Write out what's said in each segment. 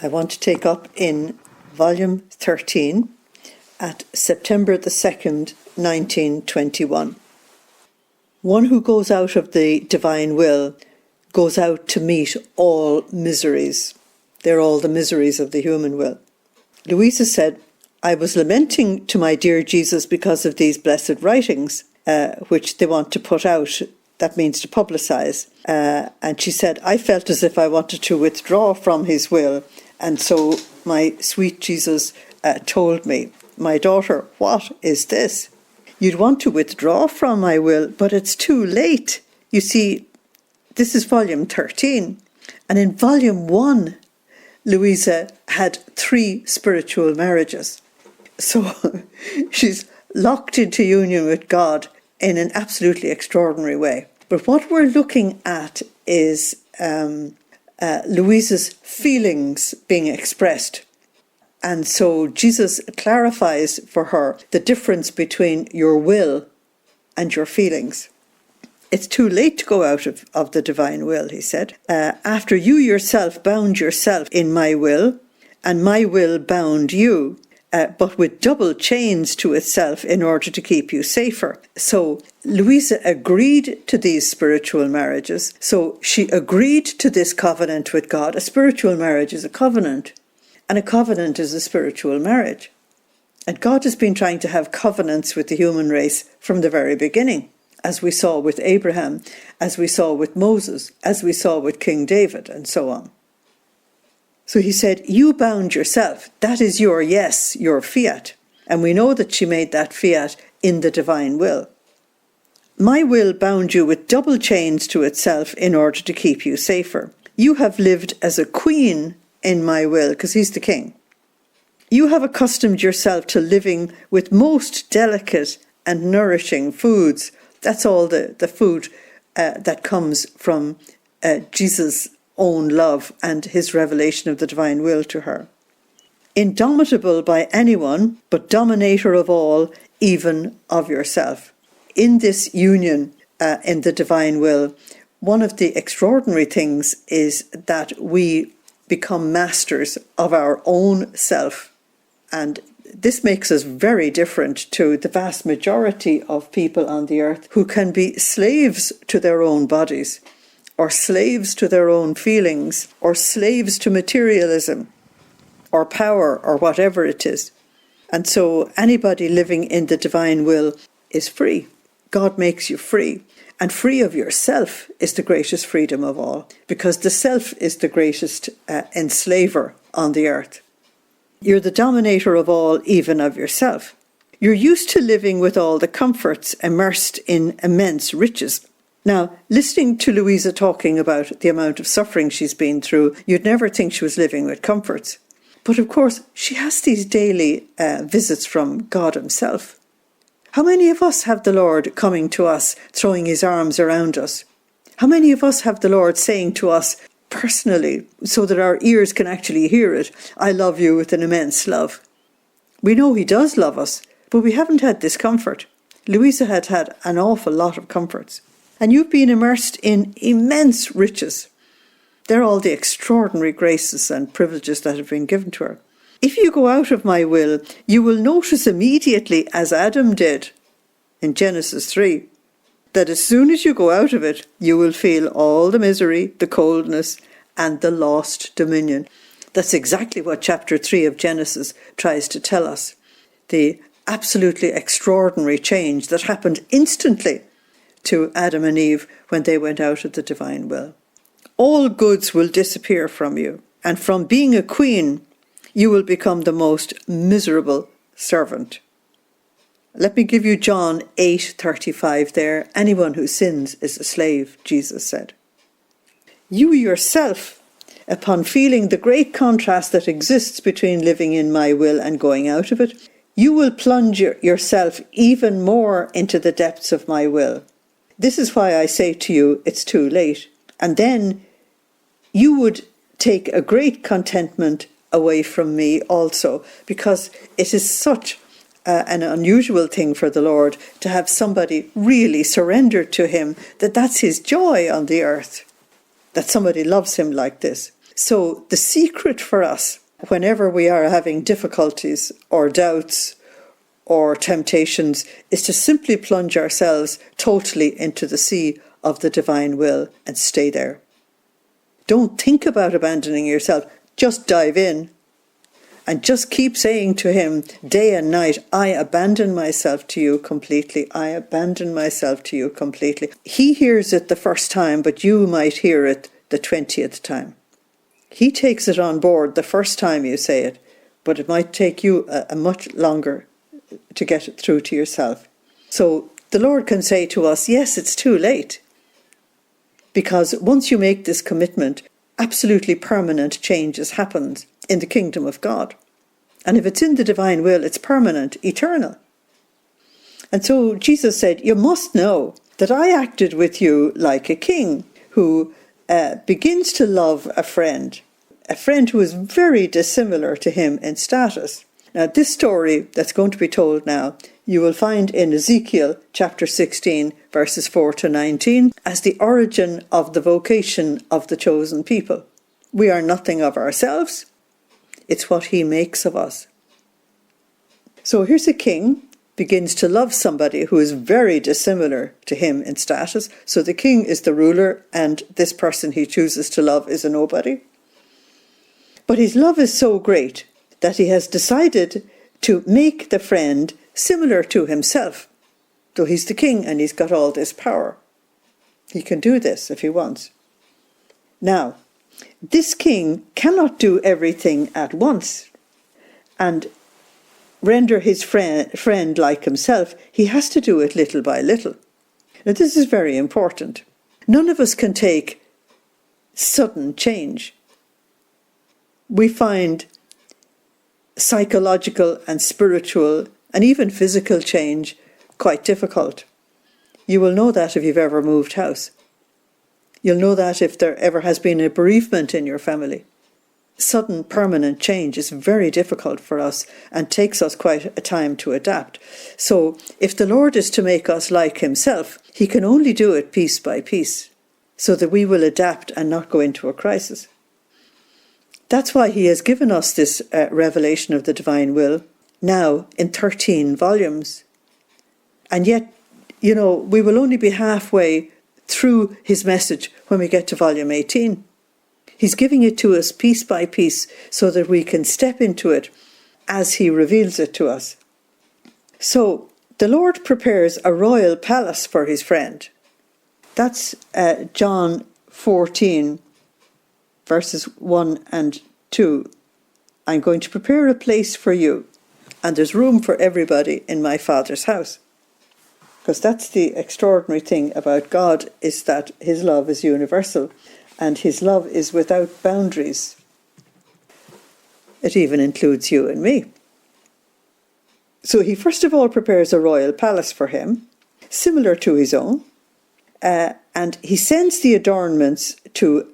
I want to take up in volume 13 at September the 2nd, 1921. One who goes out of the divine will goes out to meet all miseries. They're all the miseries of the human will. Luisa said, I was lamenting to my dear Jesus because of these blessed writings, which they want to put out. That means to publicise. And she said, I felt as if I wanted to withdraw from his will. And so my sweet Jesus told me, my daughter, what is this? You'd want to withdraw from my will, but it's too late. You see, this is volume 13. And in volume 1, Luisa had 3 spiritual marriages. So she's locked into union with God in an absolutely extraordinary way. But what we're looking at is Luisa's feelings being expressed. And so Jesus clarifies for her the difference between your will and your feelings. It's too late to go out of the divine will, he said. After you yourself bound yourself in my will, and my will bound you, but with double chains to itself in order to keep you safer. So Luisa agreed to these spiritual marriages. So she agreed to this covenant with God. A spiritual marriage is a covenant, and a covenant is a spiritual marriage. And God has been trying to have covenants with the human race from the very beginning, as we saw with Abraham, as we saw with Moses, as we saw with King David, and so on. So he said, you bound yourself. That is your yes, your fiat. And we know that she made that fiat in the divine will. My will bound you with double chains to itself in order to keep you safer. You have lived as a queen in my will, because he's the king. You have accustomed yourself to living with most delicate and nourishing foods. That's all the food that comes from Jesus' own love and his revelation of the divine will to her. Indomitable by anyone, but dominator of all, even of yourself. In this union in the divine will, one of the extraordinary things is that we become masters of our own self. And this makes us very different to the vast majority of people on the earth who can be slaves to their own bodies, or slaves to their own feelings, or slaves to materialism, or power, or whatever it is. And so anybody living in the divine will is free. God makes you free. And free of yourself is the greatest freedom of all, because the self is the greatest enslaver on the earth. You're the dominator of all, even of yourself. You're used to living with all the comforts, immersed in immense riches. Now, listening to Luisa talking about the amount of suffering she's been through, you'd never think she was living with comforts. But of course, she has these daily visits from God himself. How many of us have the Lord coming to us, throwing his arms around us? How many of us have the Lord saying to us personally, so that our ears can actually hear it, I love you with an immense love? We know he does love us, but we haven't had this comfort. Luisa had had an awful lot of comforts. And you've been immersed in immense riches. They're all the extraordinary graces and privileges that have been given to her. If you go out of my will, you will notice immediately, as Adam did in Genesis 3, that as soon as you go out of it, you will feel all the misery, the coldness, and the lost dominion. That's exactly what chapter 3 of Genesis tries to tell us. The absolutely extraordinary change that happened instantly to Adam and Eve when they went out of the divine will. All goods will disappear from you, and from being a queen, you will become the most miserable servant. Let me give you John 8:35 there. Anyone who sins is a slave, Jesus said. You yourself, upon feeling the great contrast that exists between living in my will and going out of it, you will plunge yourself even more into the depths of my will. This is why I say to you, it's too late. And then you would take a great contentment away from me also, because it is such an unusual thing for the Lord to have somebody really surrendered to him, that's his joy on the earth, that somebody loves him like this. So the secret for us, whenever we are having difficulties or doubts or temptations, is to simply plunge ourselves totally into the sea of the divine will and stay there. Don't think about abandoning yourself. Just dive in and just keep saying to him day and night, I abandon myself to you completely. I abandon myself to you completely. He hears it the first time, but you might hear it the 20th time. He takes it on board the first time you say it, but it might take you a much longer to get it through to yourself. So the Lord can say to us, yes, it's too late. Because once you make this commitment, absolutely permanent changes happen in the kingdom of God. And if it's in the divine will, it's permanent, eternal. And so Jesus said, you must know that I acted with you like a king who begins to love a friend who is very dissimilar to him in status. Now, this story that's going to be told now, you will find in Ezekiel chapter 16, verses 4 to 19, as the origin of the vocation of the chosen people. We are nothing of ourselves. It's what he makes of us. So here's a king begins to love somebody who is very dissimilar to him in status. So the king is the ruler, and this person he chooses to love is a nobody. But his love is so great that he has decided to make the friend similar to himself. So he's the king and he's got all this power. He can do this if he wants. Now, this king cannot do everything at once and render his friend like himself. He has to do it little by little. Now, this is very important. None of us can take sudden change. We find psychological and spiritual and even physical change quite difficult. You will know that if you've ever moved house. You'll know that if there ever has been a bereavement in your family. Sudden permanent change is very difficult for us and takes us quite a time to adapt. So if the Lord is to make us like himself, he can only do it piece by piece so that we will adapt and not go into a crisis. That's why he has given us this revelation of the divine will now in 13 volumes. And yet, we will only be halfway through his message when we get to volume 18. He's giving it to us piece by piece so that we can step into it as he reveals it to us. So the Lord prepares a royal palace for his friend. That's John 14, verses 1 and 2. I'm going to prepare a place for you, and there's room for everybody in my Father's house. Because that's the extraordinary thing about God, is that his love is universal and his love is without boundaries. It even includes you and me. So he first of all prepares a royal palace for him, similar to his own, and he sends the adornments to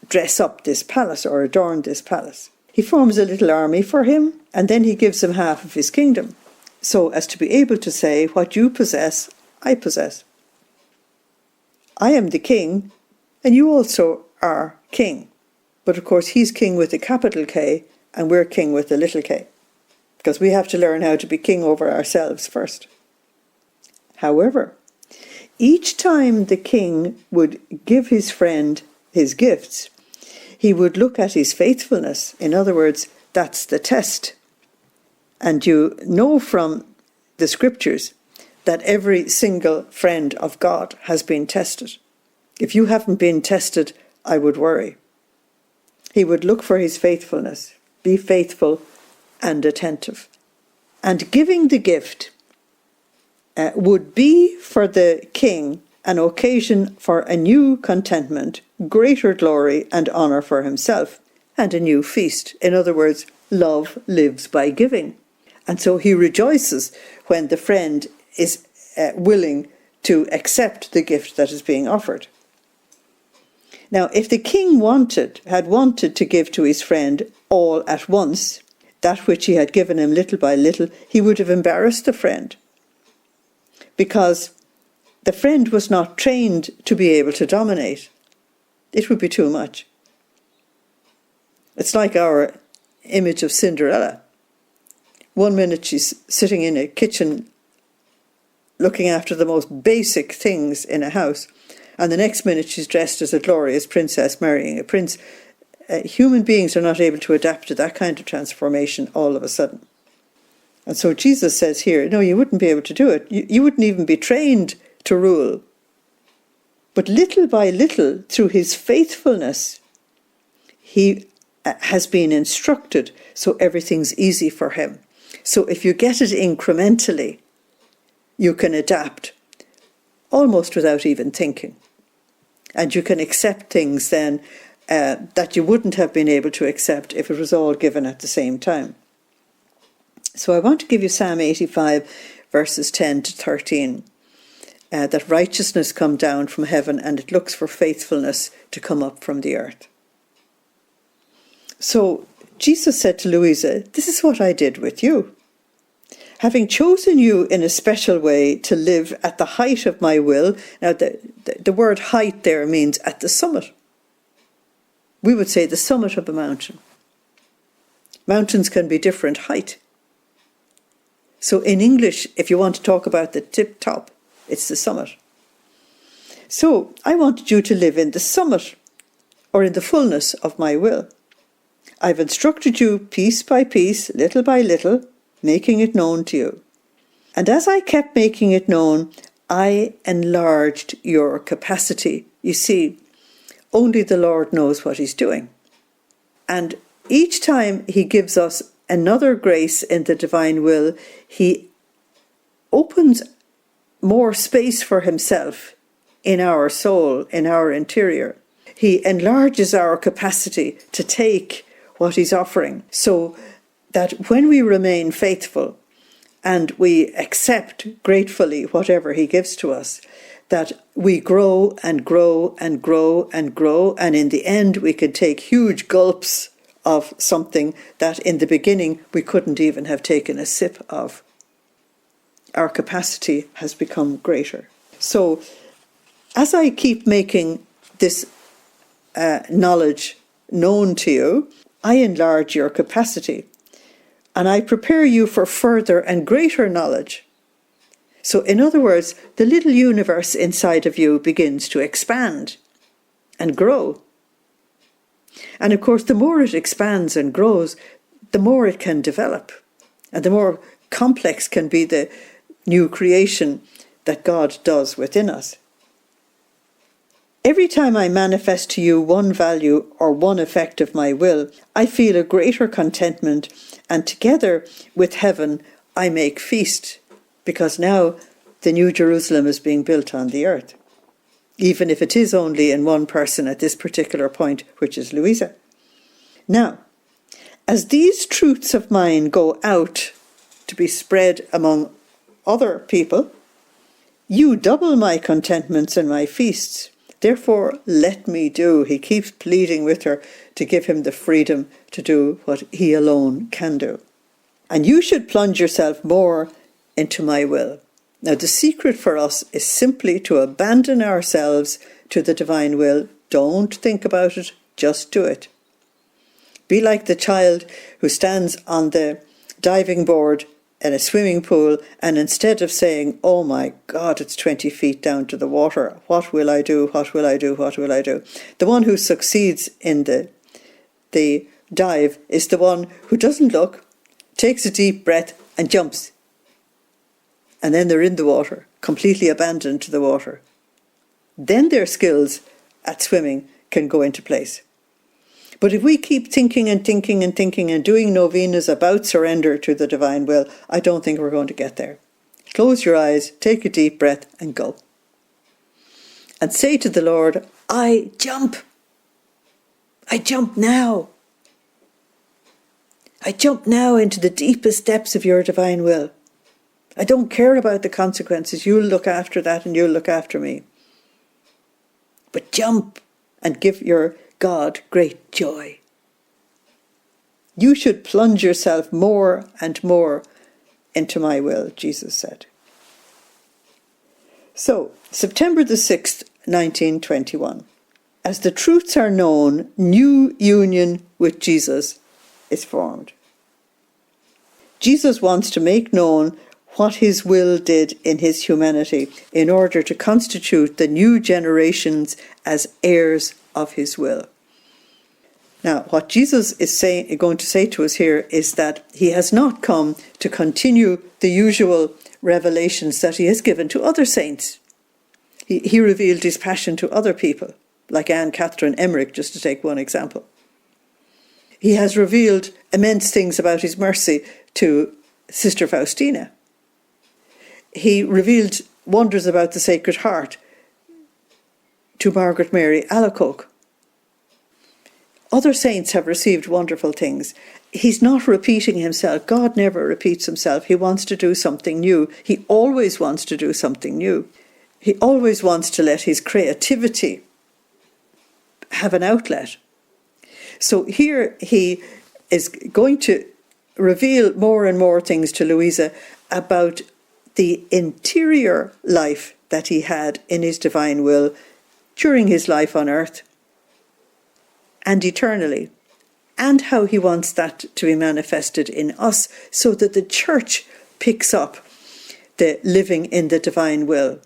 dress up this palace or adorn this palace. He forms a little army for him, and then he gives him half of his kingdom, so as to be able to say, what you possess, I possess. I am the king, and you also are king. But of course, he's king with a capital K, and we're king with a little k, because we have to learn how to be king over ourselves first. However, each time the king would give his friend his gifts, he would look at his faithfulness. In other words, that's the test. And you know from the scriptures that every single friend of God has been tested. If you haven't been tested, I would worry. He would look for his faithfulness, be faithful and attentive. And giving the gift would be for the king an occasion for a new contentment, greater glory and honour for himself, and a new feast. In other words, love lives by giving. And so he rejoices when the friend is willing to accept the gift that is being offered. Now, if the king had wanted to give to his friend all at once, that which he had given him little by little, he would have embarrassed the friend, because the friend was not trained to be able to dominate. It would be too much. It's like our image of Cinderella. One minute she's sitting in a kitchen looking after the most basic things in a house, and the next minute she's dressed as a glorious princess marrying a prince. Human beings are not able to adapt to that kind of transformation all of a sudden. And so Jesus says here, no, you wouldn't be able to do it. You wouldn't even be trained to rule. But little by little, through his faithfulness, he has been instructed, so everything's easy for him. So if you get it incrementally, you can adapt almost without even thinking. And you can accept things then that you wouldn't have been able to accept if it was all given at the same time. So I want to give you Psalm 85, verses 10 to 13. That righteousness come down from heaven, and it looks for faithfulness to come up from the earth. So Jesus said to Luisa, this is what I did with you. Having chosen you in a special way to live at the height of my will. Now the word height there means at the summit. We would say the summit of a mountain. Mountains can be different height. So in English, if you want to talk about the tip top, it's the summit. So I wanted you to live in the summit, or in the fullness of my will. I've instructed you piece by piece, little by little, making it known to you. And as I kept making it known, I enlarged your capacity. You see, only the Lord knows what he's doing. And each time he gives us another grace in the divine will, he opens more space for himself in our soul, in our interior. He enlarges our capacity to take what he's offering, so that when we remain faithful and we accept gratefully whatever he gives to us, that we grow and grow and grow and grow, and in the end we can take huge gulps of something that in the beginning we couldn't even have taken a sip of. Our capacity has become greater. So as I keep making this knowledge known to you, I enlarge your capacity, and I prepare you for further and greater knowledge. So in other words, the little universe inside of you begins to expand and grow. And of course, the more it expands and grows, the more it can develop, and the more complex can be the new creation that God does within us. Every time I manifest to you one value or one effect of my will, I feel a greater contentment, and together with heaven I make feast, because now the New Jerusalem is being built on the earth, even if it is only in one person at this particular point, which is Luisa. Now, as these truths of mine go out to be spread among other people, you double my contentments and my feasts. Therefore, let me do. He keeps pleading with her to give him the freedom to do what he alone can do. And you should plunge yourself more into my will. Now, the secret for us is simply to abandon ourselves to the divine will. Don't think about it, just do it. Be like the child who stands on the diving board in a swimming pool, and instead of saying, oh my God, it's 20 feet down to the water, what will I do, what will I do, what will I do? The one who succeeds in the dive is the one who doesn't look, takes a deep breath and jumps. And then they're in the water, completely abandoned to the water. Then their skills at swimming can go into place. But if we keep thinking and thinking and thinking and doing novenas about surrender to the divine will, I don't think we're going to get there. Close your eyes, take a deep breath and go. And say to the Lord, I jump. I jump now. I jump now into the deepest depths of your divine will. I don't care about the consequences. You'll look after that and you'll look after me. But jump and give your God great joy. You should plunge yourself more and more into my will, Jesus said. So, September the 6th, 1921. As the truths are known, new union with Jesus is formed. Jesus wants to make known what his will did in his humanity in order to constitute the new generations as heirs of his will. Now, what Jesus is going to say to us here is that he has not come to continue the usual revelations that he has given to other saints. He revealed his passion to other people, like Anne Catherine Emmerich, just to take one example. He has revealed immense things about his mercy to Sister Faustina. He revealed wonders about the Sacred Heart to Margaret Mary Alacoque. Other saints have received wonderful things. He's not repeating himself. God never repeats himself. He wants to do something new. He always wants to do something new. He always wants to let his creativity have an outlet. So here he is going to reveal more and more things to Luisa about the interior life that he had in his divine will during his life on earth and eternally, and how he wants that to be manifested in us so that the church picks up the living in the divine will.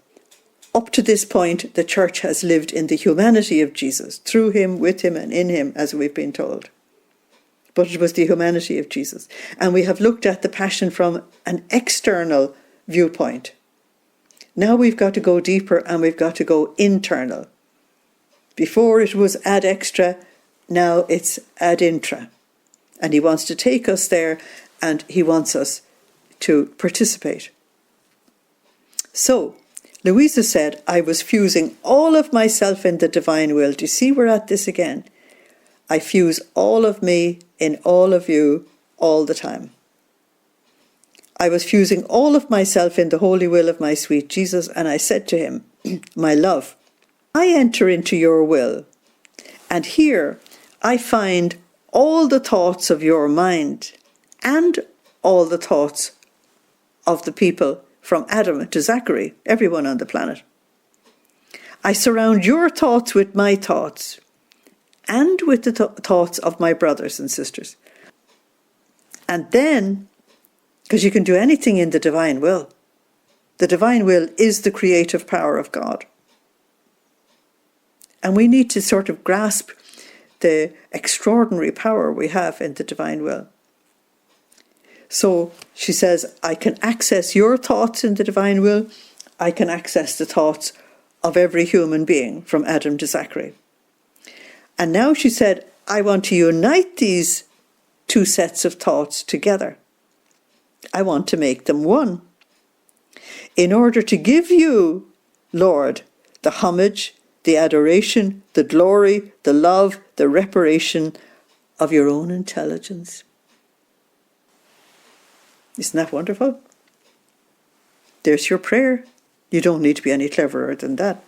Up to this point, the church has lived in the humanity of Jesus, through him, with him, and in him, as we've been told. But it was the humanity of Jesus. And we have looked at the passion from an external viewpoint. Now we've got to go deeper and we've got to go internal. Before it was ad extra, now it's ad intra. And he wants to take us there and he wants us to participate. So, Luisa said, I was fusing all of myself in the divine will. Do you see we're at this again? I fuse all of me in all of you all the time. I was fusing all of myself in the holy will of my sweet Jesus, and I said to him, my love, I enter into your will, and here I find all the thoughts of your mind and all the thoughts of the people from Adam to Zachary, everyone on the planet. I surround your thoughts with my thoughts and with the thoughts of my brothers and sisters. And then, because you can do anything in the divine will is the creative power of God. And we need to sort of grasp the extraordinary power we have in the divine will. So she says, I can access your thoughts in the divine will. I can access the thoughts of every human being from Adam to Zachary. And now she said, I want to unite these two sets of thoughts together. I want to make them one. In order to give you, Lord, the homage, the adoration, the glory, the love, the reparation of your own intelligence. Isn't that wonderful? There's your prayer. You don't need to be any cleverer than that.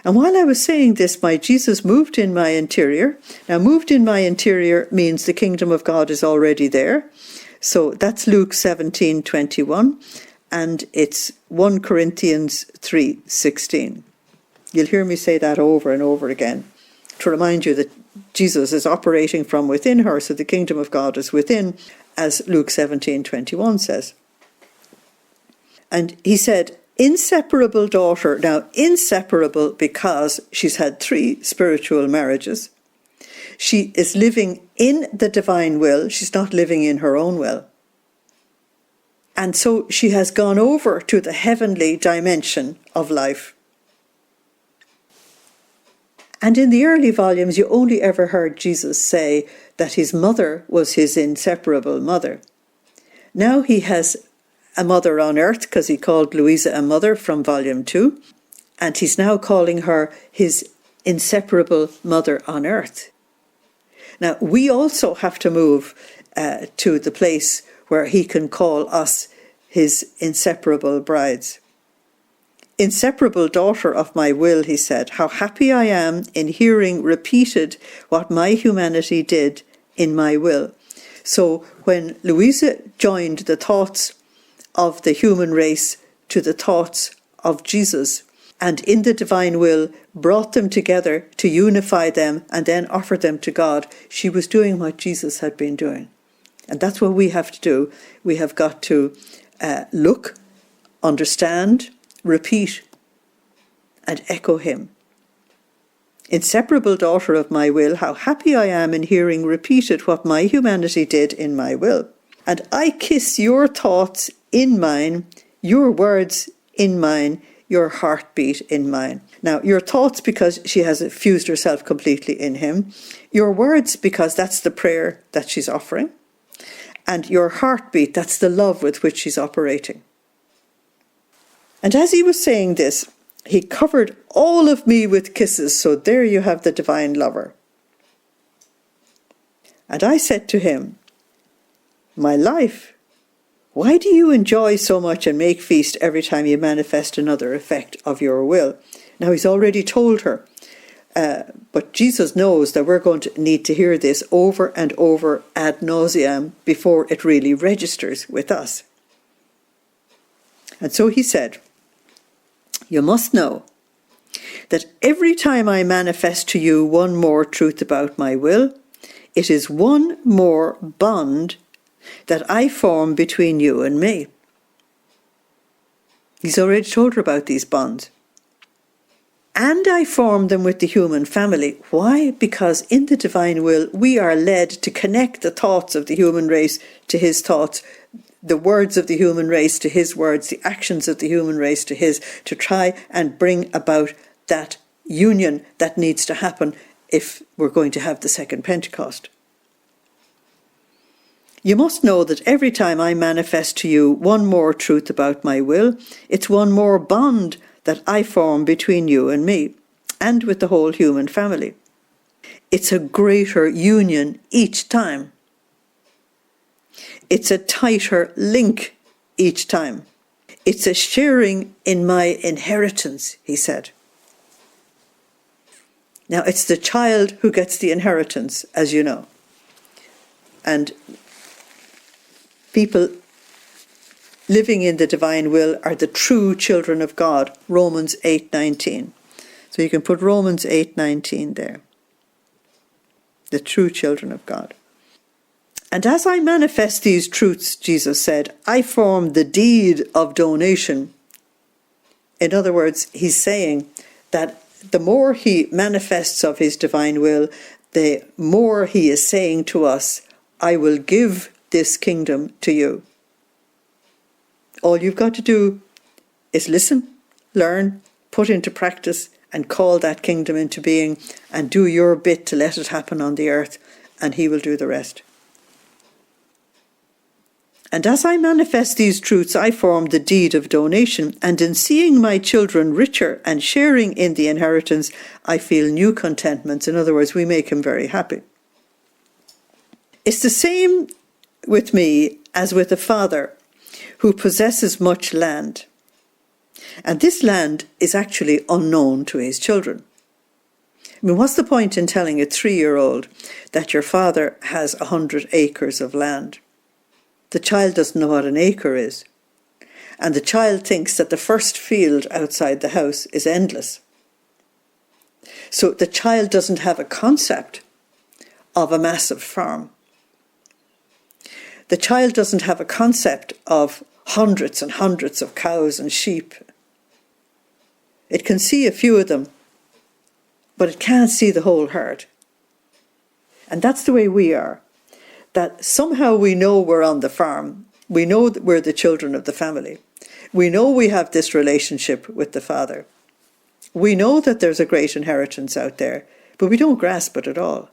And while I was saying this, my Jesus moved in my interior. Now, moved in my interior means the kingdom of God is already there. So that's Luke 17:21, and it's 1 Corinthians 3:16. You'll hear me say that over and over again to remind you that Jesus is operating from within her, so the kingdom of God is within, as Luke 17:21 says. And he said, inseparable daughter. Now, inseparable because she's had 3 spiritual marriages. She is living in the divine will. She's not living in her own will. And so she has gone over to the heavenly dimension of life. And in the early volumes, you only ever heard Jesus say that his mother was his inseparable mother. Now he has a mother on earth, because he called Luisa a mother from volume 2, and he's now calling her his inseparable mother on earth. Now, we also have to move to the place where he can call us his inseparable brides. Inseparable daughter of my will, he said, how happy I am in hearing repeated what my humanity did in my will. So when Luisa joined the thoughts of the human race to the thoughts of Jesus and in the divine will brought them together to unify them and then offer them to God, she was doing what Jesus had been doing. And that's what we have to do. We have got to look, understand, repeat, and echo him. Inseparable daughter of my will, how happy I am in hearing repeated what my humanity did in my will. And I kiss your thoughts in mine, your words in mine, your heartbeat in mine. Now, your thoughts, because she has fused herself completely in him. Your words, because that's the prayer that she's offering. And your heartbeat, that's the love with which she's operating. And as he was saying this, he covered all of me with kisses, so there you have the divine lover. And I said to him, my life, why do you enjoy so much and make feast every time you manifest another effect of your will? Now he's already told her, but Jesus knows that we're going to need to hear this over and over ad nauseam before it really registers with us. And so he said, you must know that every time I manifest to you one more truth about my will, it is one more bond that I form between you and me. He's already told her about these bonds. And I form them with the human family. Why? Because in the divine will, we are led to connect the thoughts of the human race to his thoughts, the words of the human race to his words, the actions of the human race to his, to try and bring about that union that needs to happen if we're going to have the second Pentecost. You must know that every time I manifest to you one more truth about my will, it's one more bond that I form between you and me, and with the whole human family. It's a greater union each time. It's a tighter link each time. It's a sharing in my inheritance, he said. Now, it's the child who gets the inheritance, as you know. And people living in the divine will are the true children of God, Romans 8:19. So you can put Romans 8:19 there. The true children of God. And as I manifest these truths, Jesus said, I form the deed of donation. In other words, he's saying that the more he manifests of his divine will, the more he is saying to us, I will give this kingdom to you. All you've got to do is listen, learn, put into practice, and call that kingdom into being, and do your bit to let it happen on the earth, and he will do the rest. And as I manifest these truths, I form the deed of donation, and in seeing my children richer and sharing in the inheritance, I feel new contentments. In other words, we make him very happy. It's the same with me as with a father who possesses much land. And this land is actually unknown to his children. I mean, what's the point in telling a 3-year-old that your father has 100 acres of land? The child doesn't know what an acre is. And the child thinks that the first field outside the house is endless. So the child doesn't have a concept of a massive farm. The child doesn't have a concept of hundreds and hundreds of cows and sheep. It can see a few of them, but it can't see the whole herd. And that's the way we are. That somehow we know we're on the farm. We know that we're the children of the family. We know we have this relationship with the Father. We know that there's a great inheritance out there, but we don't grasp it at all.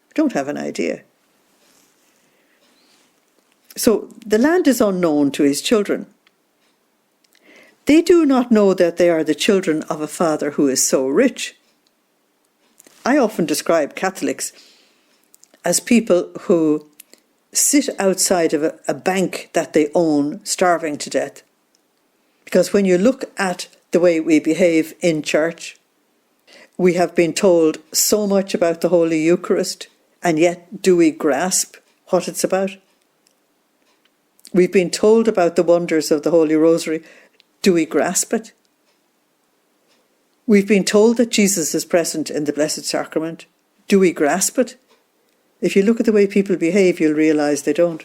We don't have an idea. So the land is unknown to his children. They do not know that they are the children of a Father who is so rich. I often describe Catholics as people who sit outside of a bank that they own, starving to death. Because when you look at the way we behave in church, we have been told so much about the Holy Eucharist, and yet do we grasp what it's about? We've been told about the wonders of the Holy Rosary. Do we grasp it? We've been told that Jesus is present in the Blessed Sacrament. Do we grasp it? If you look at the way people behave, you'll realise they don't.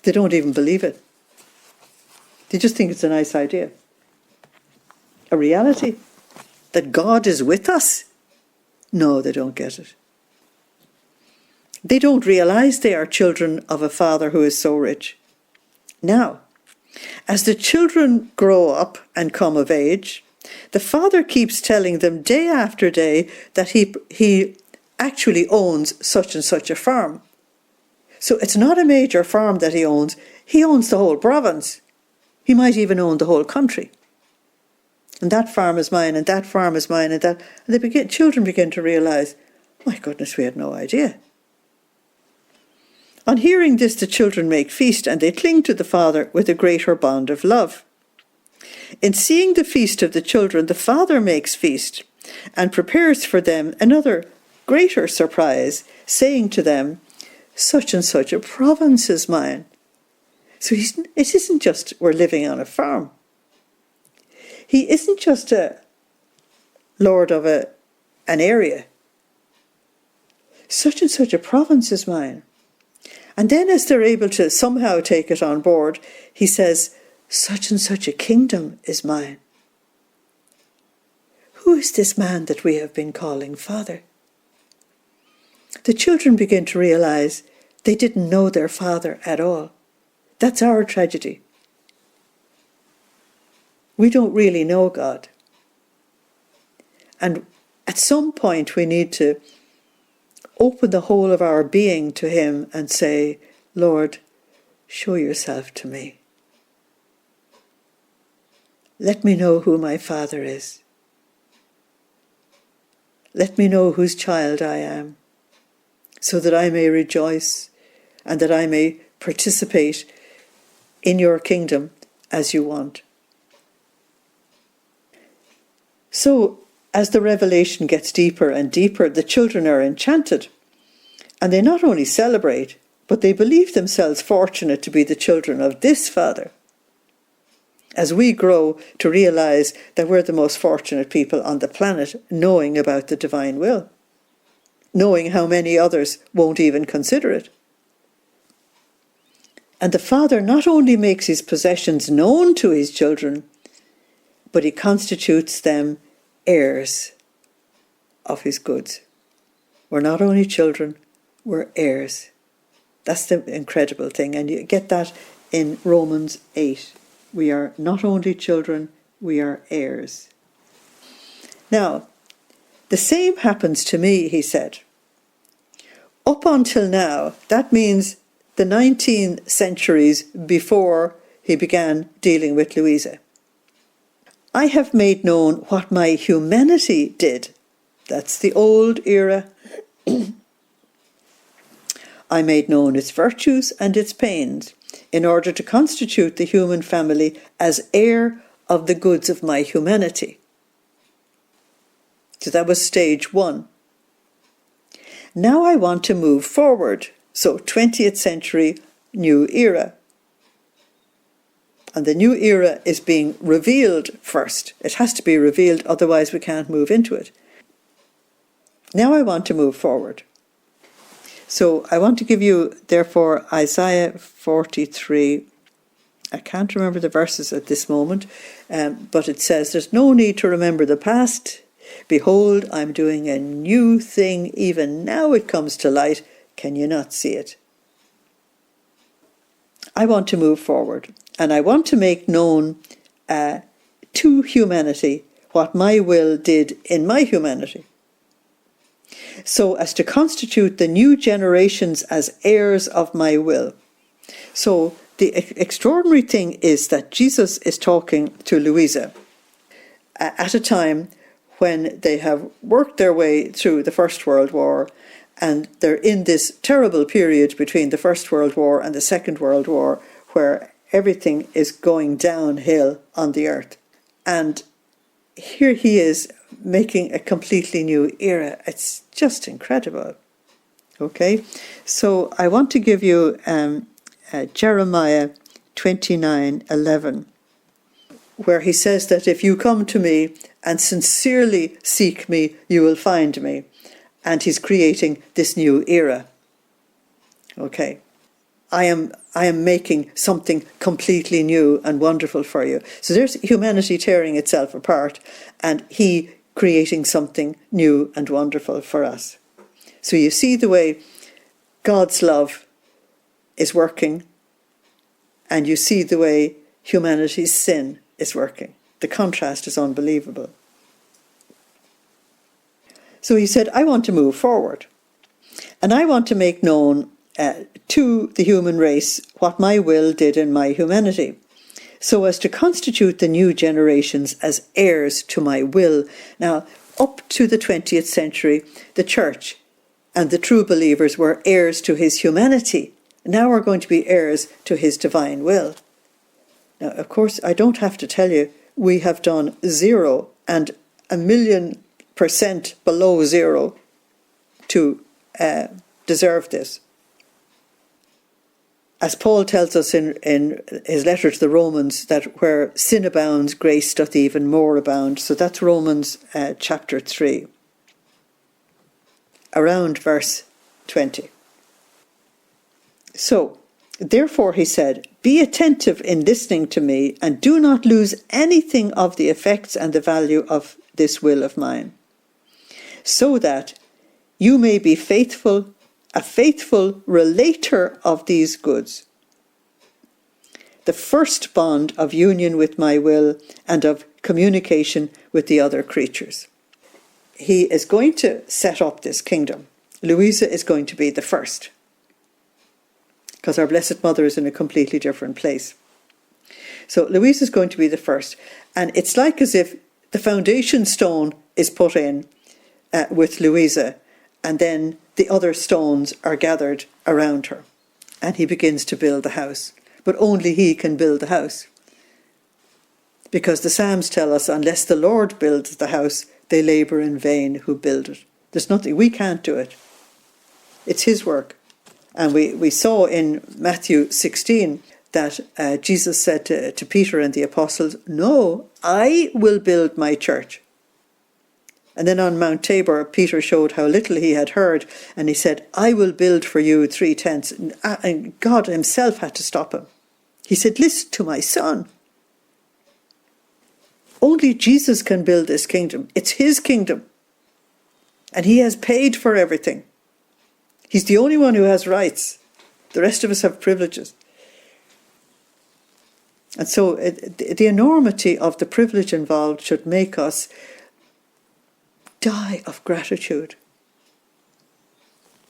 They don't even believe it. They just think it's a nice idea. A reality that God is with us? No, they don't get it. They don't realise they are children of a Father who is so rich. Now, as the children grow up and come of age, the Father keeps telling them day after day that he actually owns such and such a farm. So it's not a major farm that he owns the whole province. He might even own the whole country. And that farm is mine, and that farm is mine, and that. And children begin to realise, my goodness, we had no idea. On hearing this, the children make feast, and they cling to the Father with a greater bond of love. In seeing the feast of the children, the Father makes feast, and prepares for them another greater surprise, saying to them, such and such a province is mine. So it isn't just we're living on a farm. He isn't just a lord of an area. Such and such a province is mine. And then as they're able to somehow take it on board, he says, such and such a kingdom is mine. Who is this man that we have been calling Father? The children begin to realise they didn't know their Father at all. That's our tragedy. We don't really know God. And at some point we need to open the whole of our being to him and say, Lord, show yourself to me. Let me know who my Father is. Let me know whose child I am, so that I may rejoice and that I may participate in your kingdom as you want. So, as the revelation gets deeper and deeper, the children are enchanted. And they not only celebrate, but they believe themselves fortunate to be the children of this Father. As we grow to realise that we're the most fortunate people on the planet, knowing about the divine will, knowing how many others won't even consider it. And the Father not only makes his possessions known to his children, but he constitutes them heirs of his goods. We're not only children, we're heirs. That's the incredible thing. And you get that in Romans 8. We are not only children, we are heirs. Now, the same happens to me, he said. Up until now, that means the 19 centuries before he began dealing with Luisa. I have made known what my humanity did. That's the old era. I made known its virtues and its pains in order to constitute the human family as heir of the goods of my humanity. So that was stage 1. Now I want to move forward. So 20th century, new era. And the new era is being revealed first. It has to be revealed, otherwise we can't move into it. Now I want to move forward. So I want to give you, therefore, Isaiah 43. I can't remember the verses at this moment, but it says, there's no need to remember the past. Behold, I'm doing a new thing. Even now it comes to light. Can you not see it? I want to move forward. And I want to make known to humanity what my will did in my humanity, so as to constitute the new generations as heirs of my will. So the extraordinary thing is that Jesus is talking to Luisa at a time when they have worked their way through the First World War, and they're in this terrible period between the First World War and the Second World War, where everything is going downhill on the earth. And here he is making a completely new era. It's just incredible. Okay, so I want to give you Jeremiah 29:11. where he says that if you come to me and sincerely seek me, you will find me. And he's creating this new era. Okay. I am making something completely new and wonderful for you. So there's humanity tearing itself apart, and he creating something new and wonderful for us. So you see the way God's love is working, and you see the way humanity's sin is working. The contrast is unbelievable. So he said, I want to move forward, and I want to make known to the human race what my will did in my humanity, so as to constitute the new generations as heirs to my will. Now, up to the 20th century, the church and the true believers were heirs to his humanity. Now we're going to be heirs to his divine will. Now, of course, I don't have to tell you, we have done 0 and 1,000,000% below 0 to deserve this. As Paul tells us in his letter to the Romans, that where sin abounds, grace doth even more abound. So that's Romans chapter 3, around verse 20. So, therefore, he said, be attentive in listening to me, and do not lose anything of the effects and the value of this will of mine, so that you may be a faithful relator of these goods, the first bond of union with my will and of communication with the other creatures. He is going to set up this kingdom. Luisa is going to be the first, because our Blessed Mother is in a completely different place. So Luisa is going to be the first, and it's like as if the foundation stone is put in with Luisa, and then the other stones are gathered around her, and he begins to build the house. But only he can build the house, because the Psalms tell us, unless the Lord builds the house, they labour in vain who build it. There's nothing, we can't do it. It's his work. And we saw in Matthew 16 that Jesus said to Peter and the apostles, no, I will build my church. And then on Mount Tabor, Peter showed how little he had heard, and he said, I will build for you 3 tents. And God himself had to stop him. He said, listen to my son. Only Jesus can build this kingdom. It's his kingdom. And he has paid for everything. He's the only one who has rights. The rest of us have privileges. And so the enormity of the privilege involved should make us die of gratitude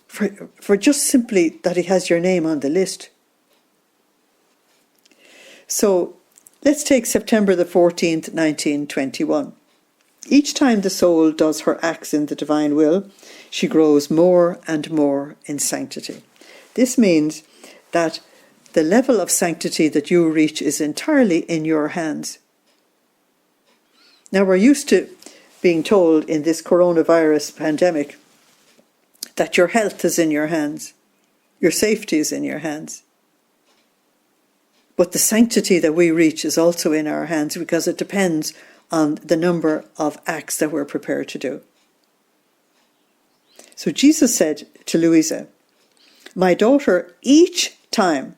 for just simply that he has your name on the list. So let's take September the 14th, 1921. Each time the soul does her acts in the divine will, she grows more and more in sanctity. This means that the level of sanctity that you reach is entirely in your hands. Now, we're used to being told in this coronavirus pandemic that your health is in your hands, your safety is in your hands. But the sanctity that we reach is also in our hands, because it depends on the number of acts that we're prepared to do. So Jesus said to Luisa, my daughter, each time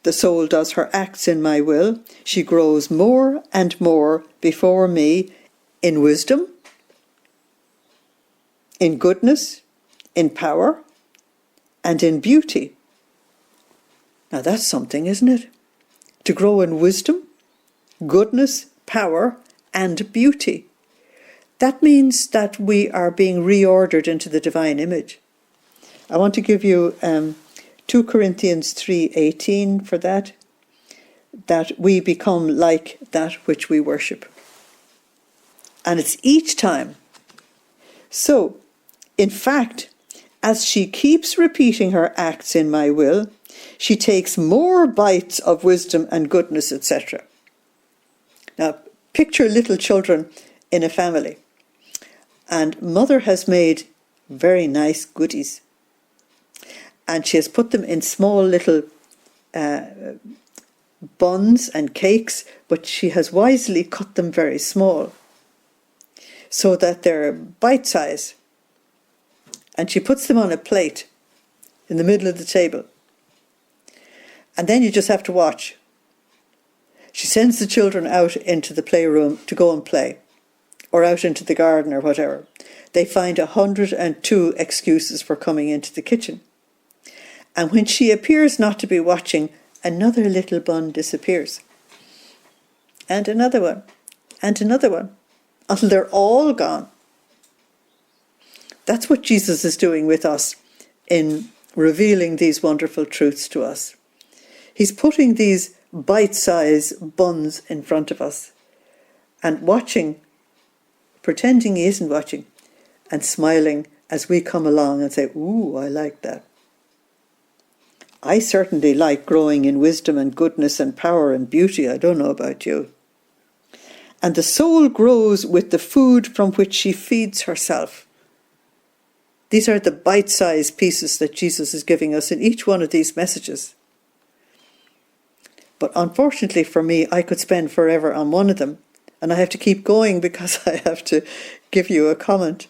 the soul does her acts in my will, she grows more and more before me in wisdom, in goodness, in power, and in beauty. Now that's something, isn't it? To grow in wisdom, goodness, power, and beauty. That means that we are being reordered into the divine image. I want to give you 2 Corinthians 3:18 for that we become like that which we worship. And it's each time. So, in fact, as she keeps repeating her acts in my will, she takes more bites of wisdom and goodness, etc. Now, picture little children in a family, and mother has made very nice goodies, and she has put them in small little buns and cakes, but she has wisely cut them very small so that they're bite-size. And she puts them on a plate in the middle of the table. And then you just have to watch. She sends the children out into the playroom to go and play, or out into the garden or whatever. They find 102 excuses for coming into the kitchen. And when she appears not to be watching, another little bun disappears. And another one. And another one. Until they're all gone. That's what Jesus is doing with us in revealing these wonderful truths to us. He's putting these bite-sized buns in front of us and watching, pretending he isn't watching, and smiling as we come along and say, "Ooh, I like that." I certainly like growing in wisdom and goodness and power and beauty. I don't know about you. And the soul grows with the food from which she feeds herself. These are the bite-sized pieces that Jesus is giving us in each one of these messages. But unfortunately for me, I could spend forever on one of them, and I have to keep going because I have to give you a comment.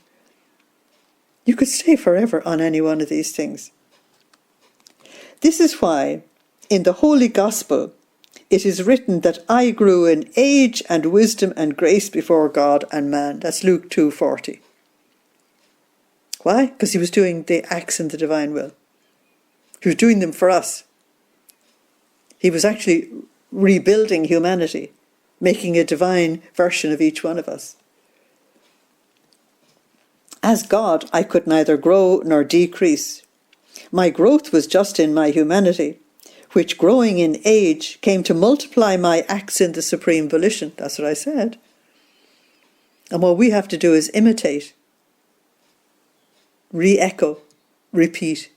You could stay forever on any one of these things. This is why in the Holy Gospel it is written that I grew in age and wisdom and grace before God and man. That's Luke 2:40. Why? Because he was doing the acts in the divine will. He was doing them for us. He was actually rebuilding humanity, making a divine version of each one of us. As God, I could neither grow nor decrease. My growth was just in my humanity, which growing in age came to multiply my acts in the supreme volition. That's what I said. And what we have to do is imitate, re-echo, repeat.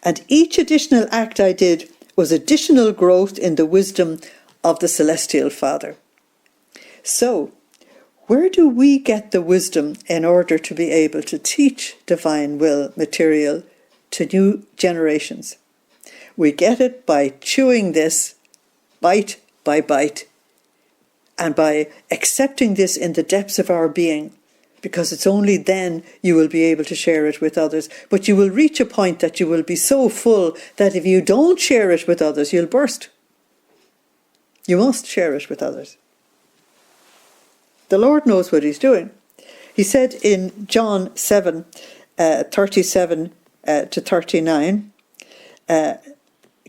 And each additional act I did was additional growth in the wisdom of the Celestial Father. So, where do we get the wisdom in order to be able to teach divine will material to new generations? We get it by chewing this bite by bite and by accepting this in the depths of our being, because it's only then you will be able to share it with others. But you will reach a point that you will be so full that if you don't share it with others, you'll burst. You must share it with others. The Lord knows what he's doing. He said in John 7, 37 to 39,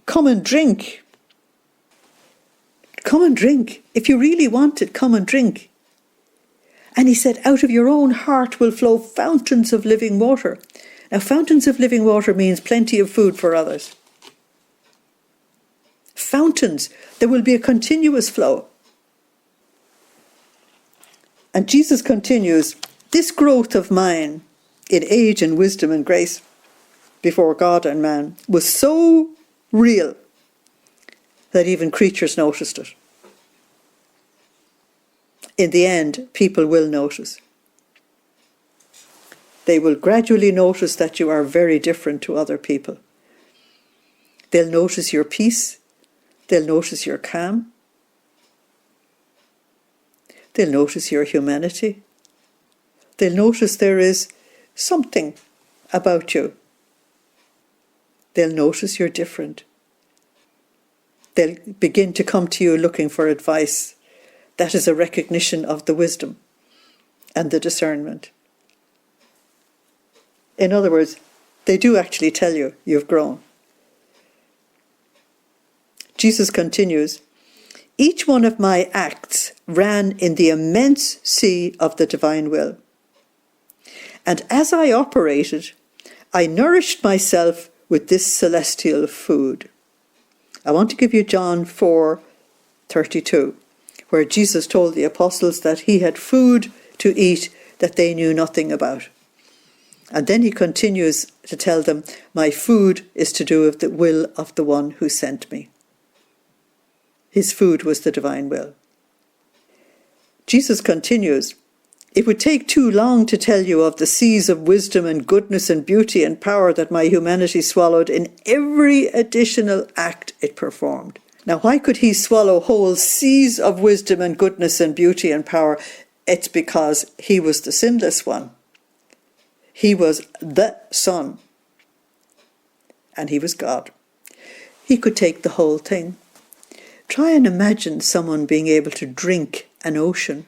come and drink. Come and drink. If you really want it, come and drink. And he said, out of your own heart will flow fountains of living water. Now, fountains of living water means plenty of food for others. Fountains. There will be a continuous flow. And Jesus continues, this growth of mine in age and wisdom and grace before God and man was so real that even creatures noticed it. In the end, people will notice. They will gradually notice that you are very different to other people. They'll notice your peace. They'll notice your calm. They'll notice your humanity. They'll notice there is something about you. They'll notice you're different. They'll begin to come to you looking for advice. That is a recognition of the wisdom and the discernment. In other words, they do actually tell you you've grown. Jesus continues, each one of my acts ran in the immense sea of the divine will. And as I operated, I nourished myself with this celestial food. I want to give you John 4:32, where Jesus told the apostles that he had food to eat that they knew nothing about. And then he continues to tell them, my food is to do with the will of the one who sent me. His food was the divine will. Jesus continues, it would take too long to tell you of the seas of wisdom and goodness and beauty and power that my humanity swallowed in every additional act it performed. Now, why could he swallow whole seas of wisdom and goodness and beauty and power? It's because he was the sinless one. He was the Son. And he was God. He could take the whole thing. Try and imagine someone being able to drink an ocean.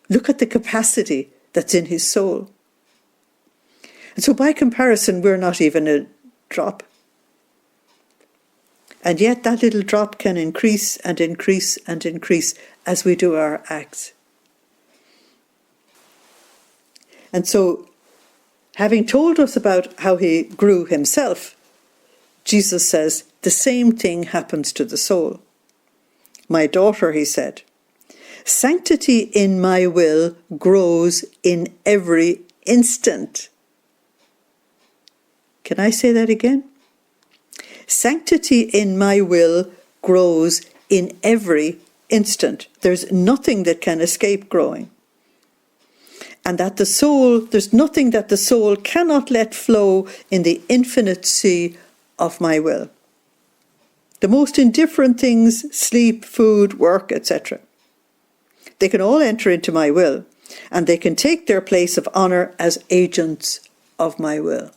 Look at the capacity that's in his soul. And so by comparison, we're not even a drop. And yet that little drop can increase and increase and increase as we do our acts. And so, having told us about how he grew himself, Jesus says the same thing happens to the soul. My daughter, he said, sanctity in my will grows in every instant. Can I say that again? Sanctity in my will grows in every instant. There's nothing that can escape growing. And that the soul, there's nothing that the soul cannot let flow in the infinite sea of my will. The most indifferent things, sleep, food, work, etc. They can all enter into my will, and they can take their place of honour as agents of my will.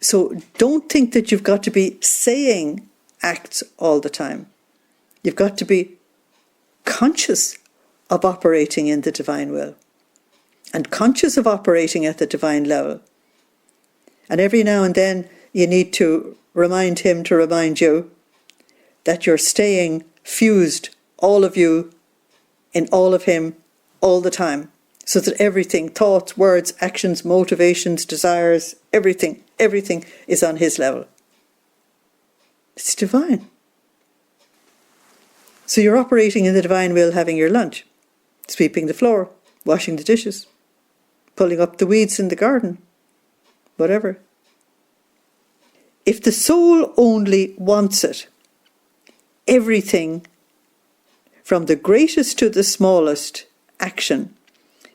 So don't think that you've got to be saying acts all the time. You've got to be conscious of operating in the divine will and conscious of operating at the divine level. And every now and then you need to remind him to remind you that you're staying fused, all of you, in all of him, all the time, so that everything, thoughts, words, actions, motivations, desires, everything is on his level. It's divine. So you're operating in the divine will, having your lunch, sweeping the floor, washing the dishes, pulling up the weeds in the garden, whatever. If the soul only wants it, everything, from the greatest to the smallest action,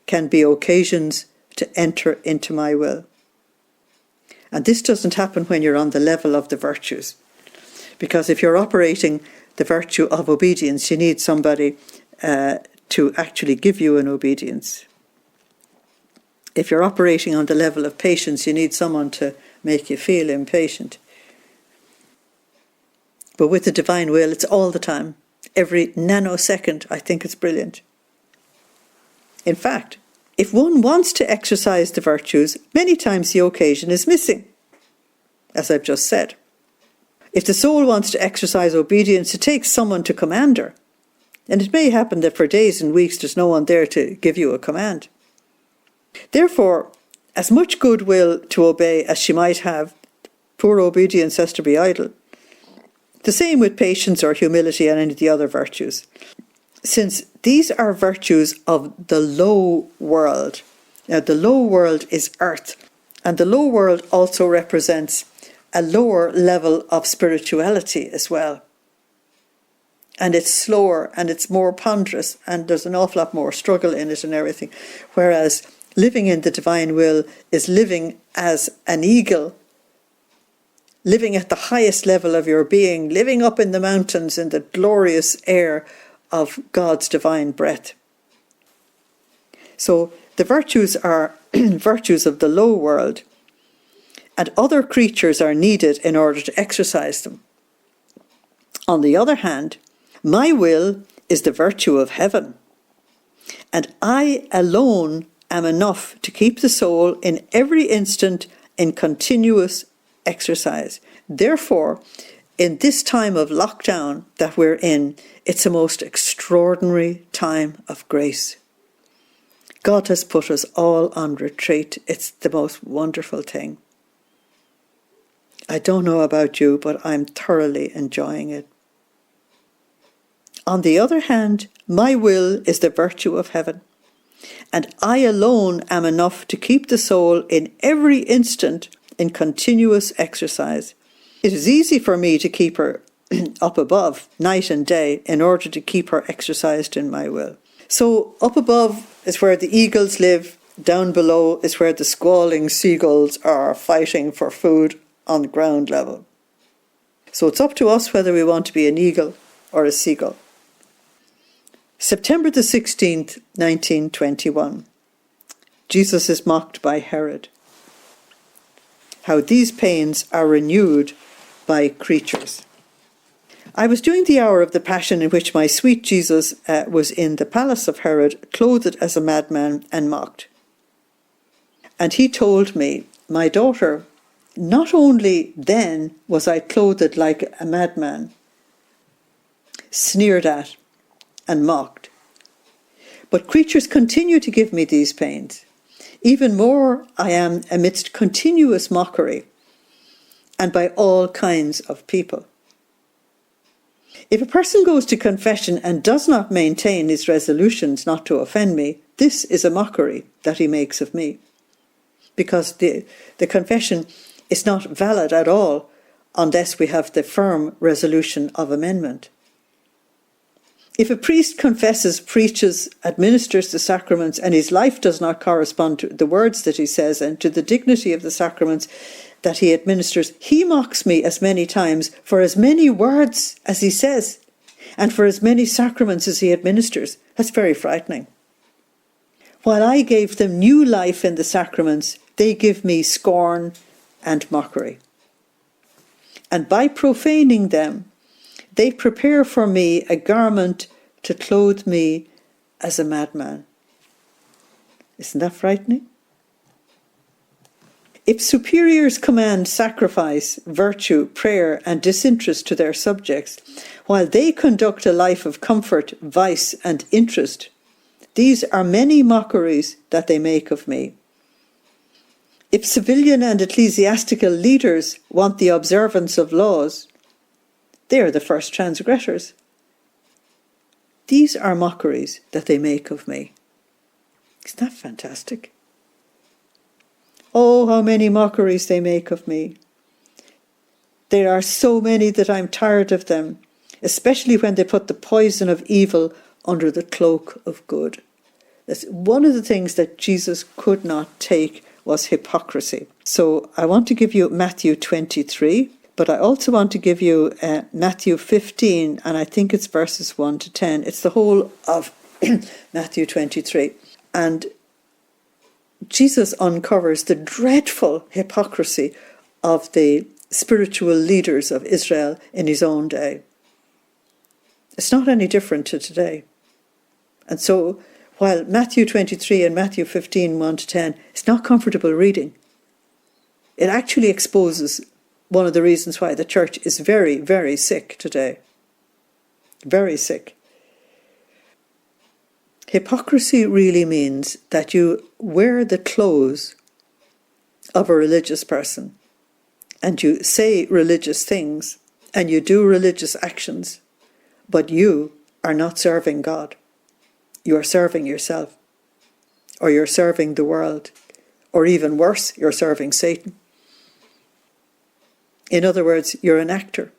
can be occasions to enter into my will. And this doesn't happen when you're on the level of the virtues. Because if you're operating the virtue of obedience, you need somebody to actually give you an obedience. If you're operating on the level of patience, you need someone to make you feel impatient. But with the divine will, it's all the time. Every nanosecond. I think it's brilliant. In fact, if one wants to exercise the virtues, many times the occasion is missing, as I've just said. If the soul wants to exercise obedience, it takes someone to command her. And it may happen that for days and weeks there's no one there to give you a command. Therefore, as much goodwill to obey as she might have, poor obedience has to be idle. The same with patience or humility and any of the other virtues. Since these are virtues of the low world. Now, the low world is earth, and the low world also represents a lower level of spirituality as well. And it's slower and it's more ponderous, and there's an awful lot more struggle in it and everything. Whereas living in the divine will is living as an eagle, living at the highest level of your being, living up in the mountains in the glorious air of God's divine breath. So the virtues are virtues of the low world, and other creatures are needed in order to exercise them. On the other hand, my will is the virtue of heaven, and I alone am enough to keep the soul in every instant in continuous exercise. Therefore, in this time of lockdown that we're in, it's a most extraordinary time of grace. God has put us all on retreat. It's the most wonderful thing. I don't know about you, but I'm thoroughly enjoying it. On the other hand, my will is the virtue of heaven, and I alone am enough to keep the soul in every instant in continuous exercise. It is easy for me to keep her up above night and day in order to keep her exercised in my will. So up above is where the eagles live, down below is where the squalling seagulls are fighting for food on the ground level. So it's up to us whether we want to be an eagle or a seagull. September the 16th, 1921. Jesus is mocked by Herod. How these pains are renewed by creatures. I was doing the hour of the Passion in which my sweet Jesus was in the palace of Herod, clothed as a madman and mocked. And he told me, my daughter, not only then was I clothed like a madman, sneered at and mocked, but creatures continue to give me these pains. Even more I am amidst continuous mockery, and by all kinds of people. If a person goes to confession and does not maintain his resolutions not to offend me, this is a mockery that he makes of me. Because the confession is not valid at all unless we have the firm resolution of amendment. If a priest confesses, preaches, administers the sacraments, and his life does not correspond to the words that he says and to the dignity of the sacraments that he administers, he mocks me as many times for as many words as he says and for as many sacraments as he administers. That's very frightening. While I gave them new life in the sacraments, they give me scorn and mockery. And by profaning them, they prepare for me a garment to clothe me as a madman. Isn't that frightening? If superiors command sacrifice, virtue, prayer, and disinterest to their subjects, while they conduct a life of comfort, vice, and interest, these are many mockeries that they make of me. If civilian and ecclesiastical leaders want the observance of laws, they are the first transgressors. These are mockeries that they make of me. Isn't that fantastic? Oh, how many mockeries they make of me. There are so many that I'm tired of them, especially when they put the poison of evil under the cloak of good. That's one of the things that Jesus could not take was hypocrisy. So I want to give you Matthew 23, but I also want to give you Matthew 15, and I think it's verses 1 to 10. It's the whole of Matthew 23. And Jesus uncovers the dreadful hypocrisy of the spiritual leaders of Israel in his own day. It's not any different to today. And so, while Matthew 23 and Matthew 15, 1 to 10, is not comfortable reading, it actually exposes one of the reasons why the church is very, very sick today. Very sick. Hypocrisy really means that you wear the clothes of a religious person and you say religious things and you do religious actions, but you are not serving God. You are serving yourself, or you're serving the world, or even worse, you're serving Satan. In other words, you're an actor.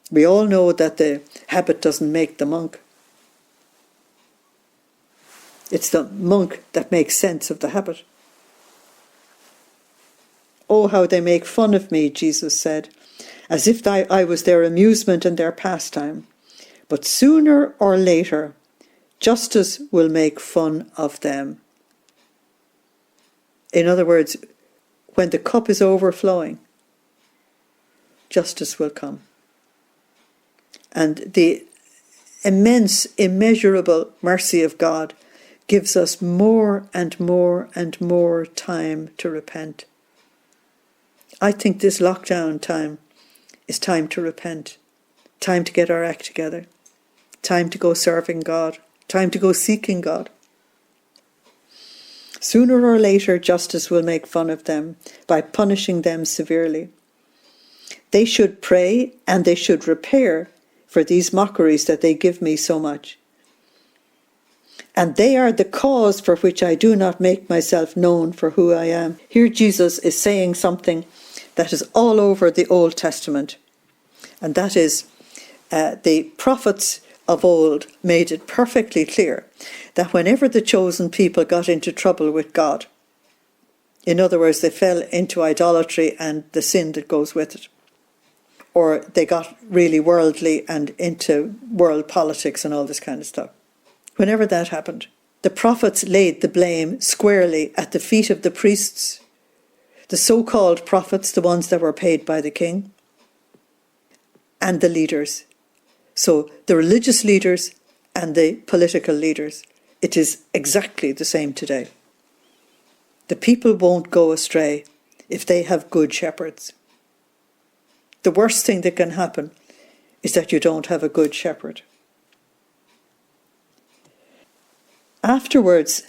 We all know that the habit doesn't make the monk. It's the monk that makes sense of the habit. Oh, how they make fun of me, Jesus said, as if I was their amusement and their pastime. But sooner or later, justice will make fun of them. In other words, when the cup is overflowing, justice will come. And the immense, immeasurable mercy of God gives us more and more and more time to repent. I think this lockdown time is time to repent, time to get our act together, time to go serving God, time to go seeking God. Sooner or later, justice will make fun of them by punishing them severely. They should pray and they should repair for these mockeries that they give me so much. And they are the cause for which I do not make myself known for who I am. Here Jesus is saying something that is all over the Old Testament. And that is, the prophets of old made it perfectly clear that whenever the chosen people got into trouble with God, In other words, they fell into idolatry and the sin that goes with it. Or they got really worldly and into world politics and all this kind of stuff. Whenever that happened, the prophets laid the blame squarely at the feet of the priests, the so-called prophets, the ones that were paid by the king, and the leaders. So the religious leaders and the political leaders. It is exactly the same today. The people won't go astray if they have good shepherds. The worst thing that can happen is that you don't have a good shepherd. Afterwards,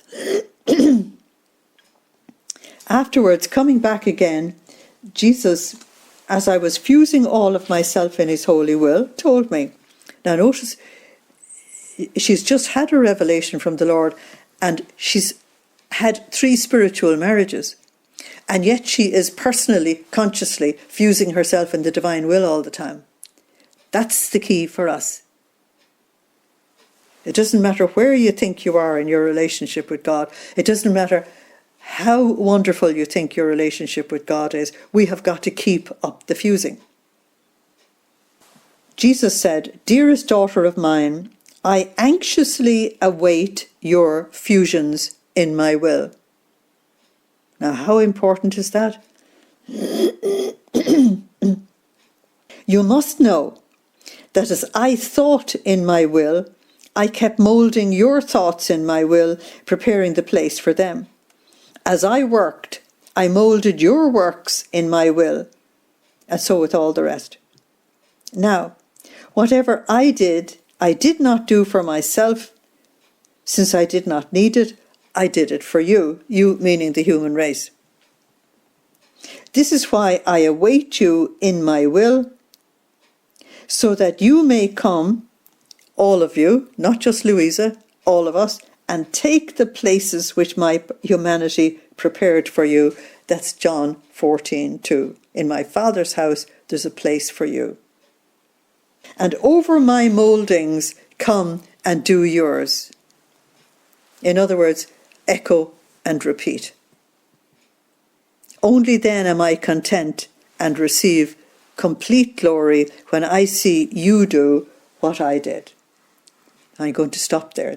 coming back again, Jesus, as I was fusing all of myself in his holy will, told me. Now notice, she's just had a revelation from the Lord, and she's had 3 spiritual marriages, and yet she is personally, consciously fusing herself in the divine will all the time. That's the key for us. It doesn't matter where you think you are in your relationship with God. It doesn't matter how wonderful you think your relationship with God is. We have got to keep up the fusing. Jesus said, "Dearest daughter of mine, I anxiously await your fusions in my will." Now, how important is that? You must know that as I thought in my will, I kept moulding your thoughts in my will, preparing the place for them. As I worked, I moulded your works in my will, and so with all the rest. Now, whatever I did not do for myself, since I did not need it. I did it for you, you meaning the human race. This is why I await you in my will, so that you may come, all of you, not just Luisa, all of us, and take the places which my humanity prepared for you. That's John 14:2. In my Father's house, there's a place for you. And over my mouldings, come and do yours. In other words, echo and repeat. Only then am I content and receive complete glory when I see you do what I did. I'm going to stop there.